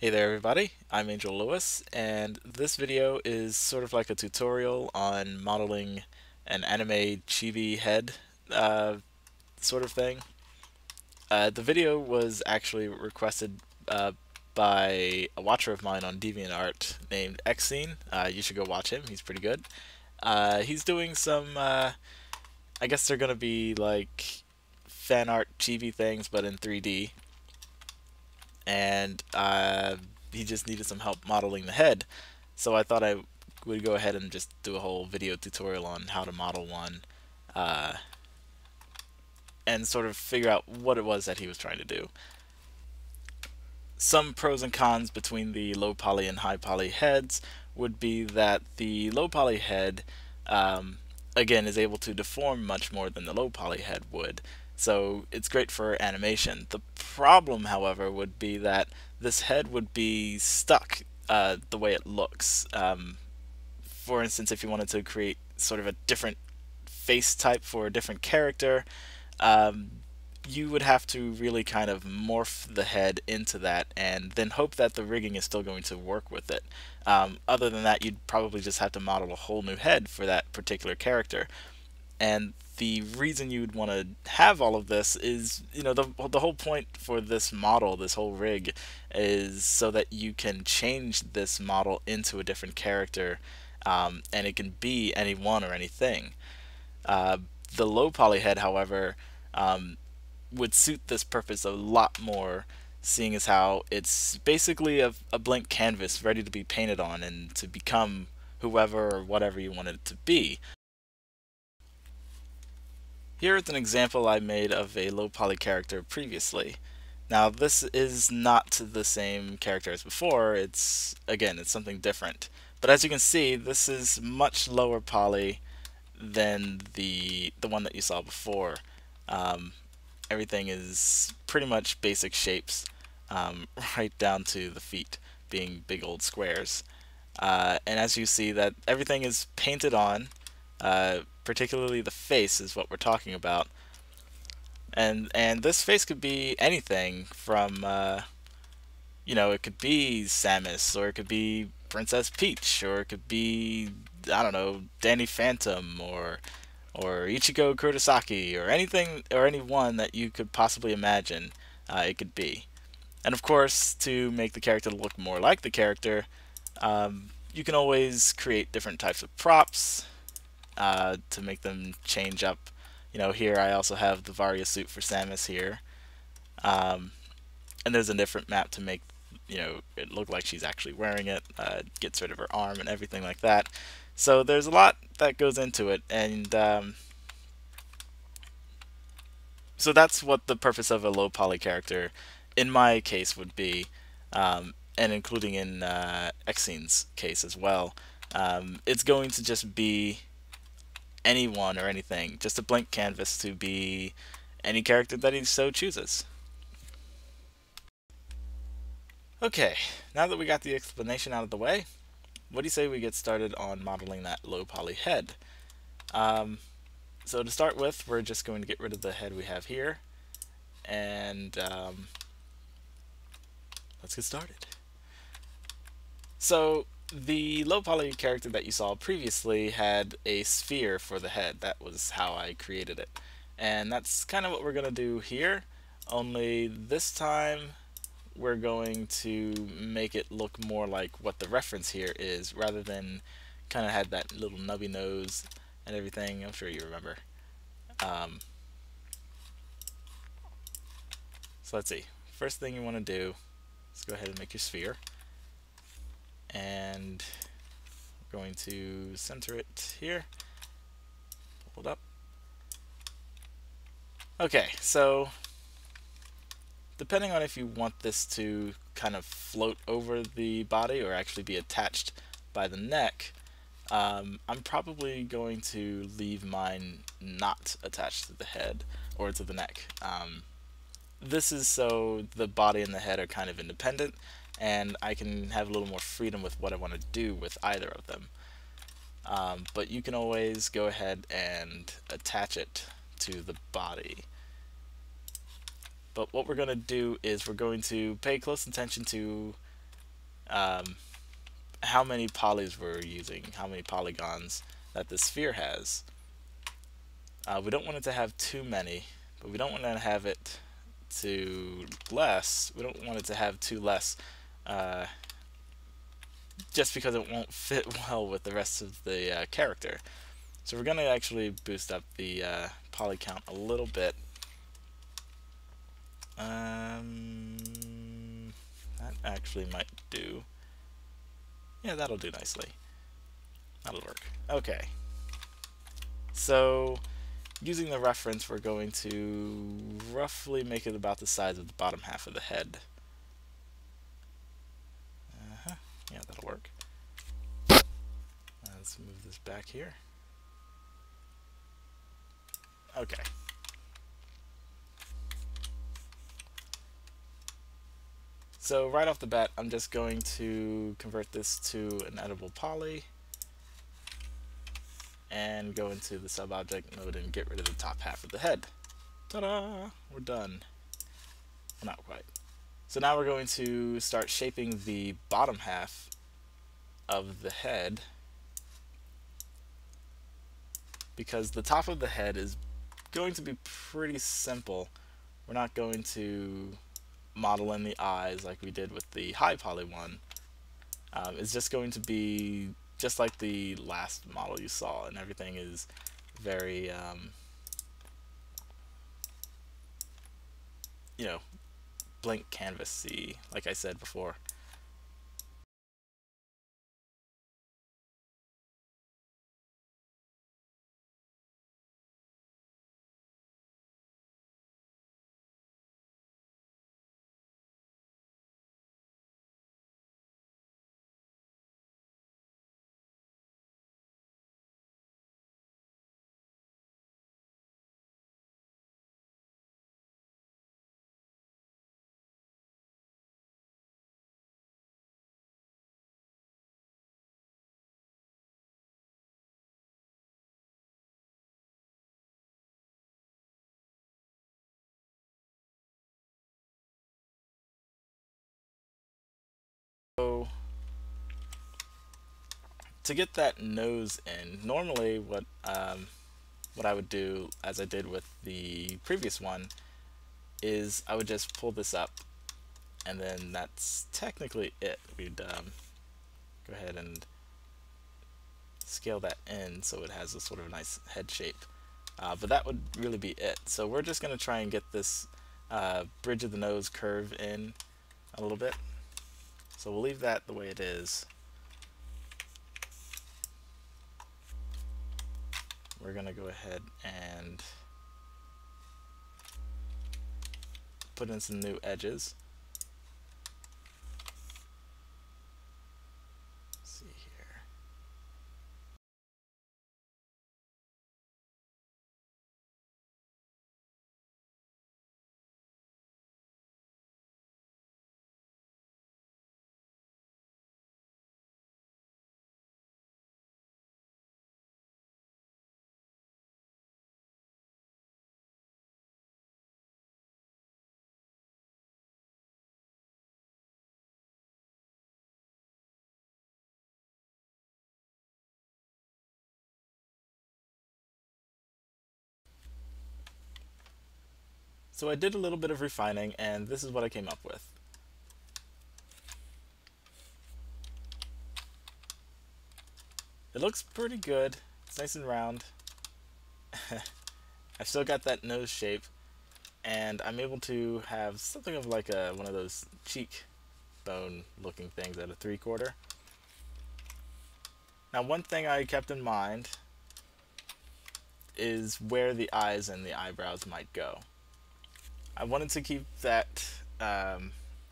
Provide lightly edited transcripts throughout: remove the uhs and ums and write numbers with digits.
Hey there everybody, I'm Angel Lewis, and this video is sort of like a tutorial on modeling an anime chibi head uh, sort of thing. The video was actually requested by a watcher of mine on DeviantArt named Xcene. You should go watch him, he's pretty good. He's doing some, I guess they're gonna be like fan art chibi things but in 3D, and he just needed some help modeling the head. So I thought I would go ahead and just do a whole video tutorial on how to model one uh, and sort of figure out what it was that he was trying to do. Some pros and cons between the low poly and high poly heads would be that the low poly head, again, is able to deform much more than the low poly head would. So it's great for animation. The problem, however, would be that this head would be stuck the way it looks. For instance, if you wanted to create sort of a different face type for a different character, um, you would have to really kind of morph the head into that and then hope that the rigging is still going to work with it. Other than that, you'd probably just have to model a whole new head for that particular character. And the reason you'd want to have all of this is, the whole point for this model, this whole rig, is so that you can change this model into a different character, and it can be anyone or anything. Uh, the low poly head, however, um, would suit this purpose a lot more, seeing as how it's basically a blank canvas ready to be painted on and to become whoever or whatever you want it to be. Here is an example I made of a low poly character previously. Now this is not the same character as before, it's something different. But as you can see, this is much lower poly than the one that you saw before. Um, Everything is pretty much basic shapes, right down to the feet being big old squares. And as you see that everything is painted on, particularly the face is what we're talking about. And this face could be anything from, it could be Samus, or it could be Princess Peach, or it could be, I don't know, Danny Phantom, or Ichigo Kurosaki, or anything, or anyone that you could possibly imagine it could be. And of course, to make the character look more like the character, you can always create different types of props to make them change up. Here I also have the Varia suit for Samus here. Um, and there's a different map to make it look like she's actually wearing it, gets rid of her arm and everything like that. So there's a lot that goes into it, and so that's what the purpose of a low poly character in my case would be, and including in Xcene's case as well. It's going to just be anyone or anything, just a blank canvas to be any character that he so chooses. Okay, now that we got the explanation out of the way, what do you say we get started on modeling that low poly head? So to start with, we're just going to get rid of the head we have here, and let's get started. So the low poly character that you saw previously had a sphere for the head. That was how I created it. And that's kind of what we're going to do here, only this time we're going to make it look more like what the reference here is, rather than kind of had that little nubby nose and everything. I'm sure you remember. So let's see. First thing you want to do is go ahead and make your sphere. And we're going to center it here. Pull it up. Okay, so depending on if you want this to kind of float over the body or actually be attached by the neck, I'm probably going to leave mine not attached to the head or to the neck. This is so the body and the head are kind of independent, and I can have a little more freedom with what I want to do with either of them. But you can always go ahead and attach it to the body. But what we're going to do is we're going to pay close attention to how many polys we're using, how many polygons that the sphere has. We don't want it to have too many, but we don't want to have it to less. We don't want it to have too less, just because it won't fit well with the rest of the character. So we're going to actually boost up the poly count a little bit. That actually might do. Yeah, that'll do nicely. That'll work. Okay. So, using the reference, we're going to roughly make it about the size of the bottom half of the head. Yeah, that'll work. Let's move this back here. Okay. So right off the bat, I'm just going to convert this to an editable poly and go into the subobject mode and get rid of the top half of the head. Ta-da! We're done. Well, not quite. So now we're going to start shaping the bottom half of the head, because the top of the head is going to be pretty simple. We're not going to model in the eyes like we did with the high poly one. It's just going to be just like the last model you saw, and everything is very you know, blank canvas-y, like I said before. So to get that nose in, normally what I would do, as I did with the previous one, is I would just pull this up, and then that's technically it. We'd go ahead and scale that in so it has a sort of nice head shape. But that would really be it. So we're just going to try and get this bridge of the nose curve in a little bit. So we'll leave that the way it is. We're going to go ahead and put in some new edges. Let's see here. So I did a little bit of refining, and this is what I came up with. It looks pretty good. It's nice and round. I've still got that nose shape, and I'm able to have something of like one of those cheek bone looking things at a 3/4. Now, one thing I kept in mind is where the eyes and the eyebrows might go. I wanted to keep that, I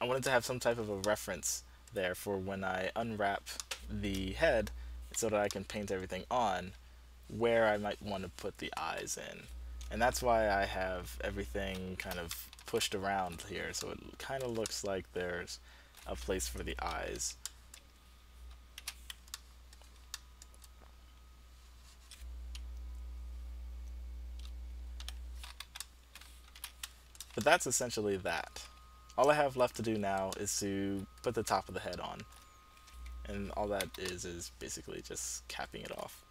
wanted to have some type of a reference there for when I unwrap the head, so that I can paint everything on, where I might want to put the eyes in. And that's why I have everything kind of pushed around here, so it kind of looks like there's a place for the eyes. But that's essentially that. All I have left to do now is to put the top of the head on. and all that is basically just capping it off.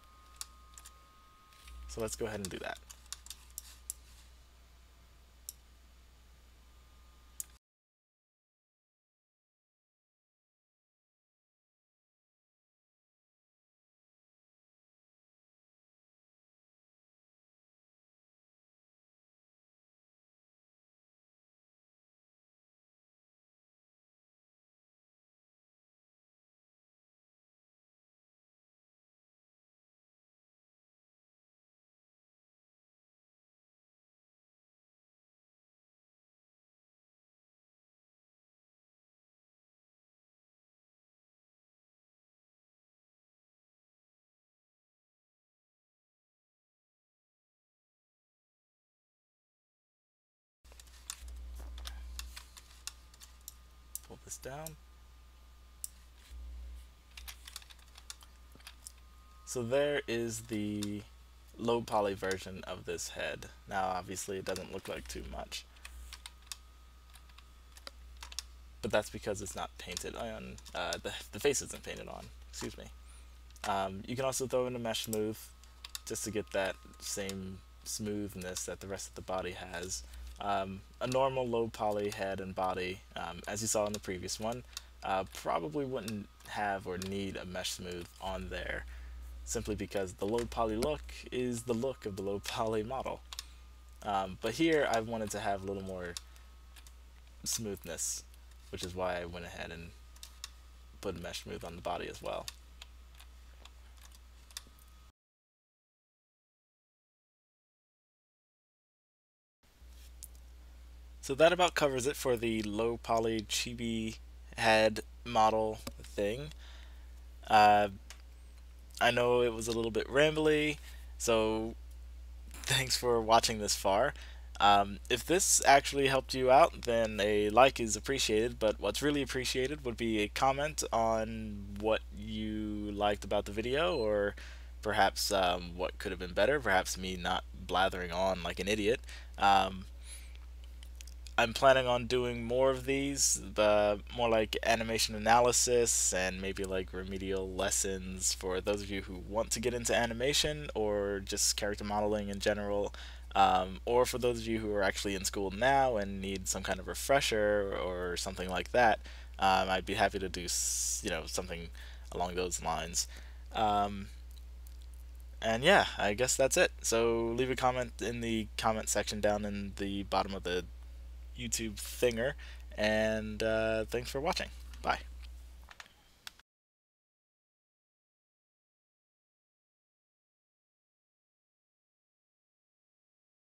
So let's go ahead and do that. Pull this down. So there is the low poly version of this head. Now obviously it doesn't look like too much, but that's because it's not painted on, the face isn't painted on, excuse me. You can also throw in a mesh smooth just to get that same smoothness that the rest of the body has. A normal low poly head and body, as you saw in the previous one, probably wouldn't have or need a mesh smooth on there, simply because the low poly look is the look of the low poly model. But here I wanted to have a little more smoothness, which is why I went ahead and put mesh smooth on the body as well. So that about covers it for the low poly chibi head model thing. Uh, I know it was a little bit rambly, so thanks for watching this far. If this actually helped you out, then a like is appreciated, but what's really appreciated would be a comment on what you liked about the video, or perhaps what could have been better, perhaps me not blathering on like an idiot. I'm planning on doing more of these, more like animation analysis and maybe like remedial lessons for those of you who want to get into animation or just character modeling in general, or for those of you who are actually in school now and need some kind of refresher or something like that. I'd be happy to do something along those lines. And yeah, I guess that's it. So leave a comment in the comment section down in the bottom of the YouTube thinger, and thanks for watching. Bye.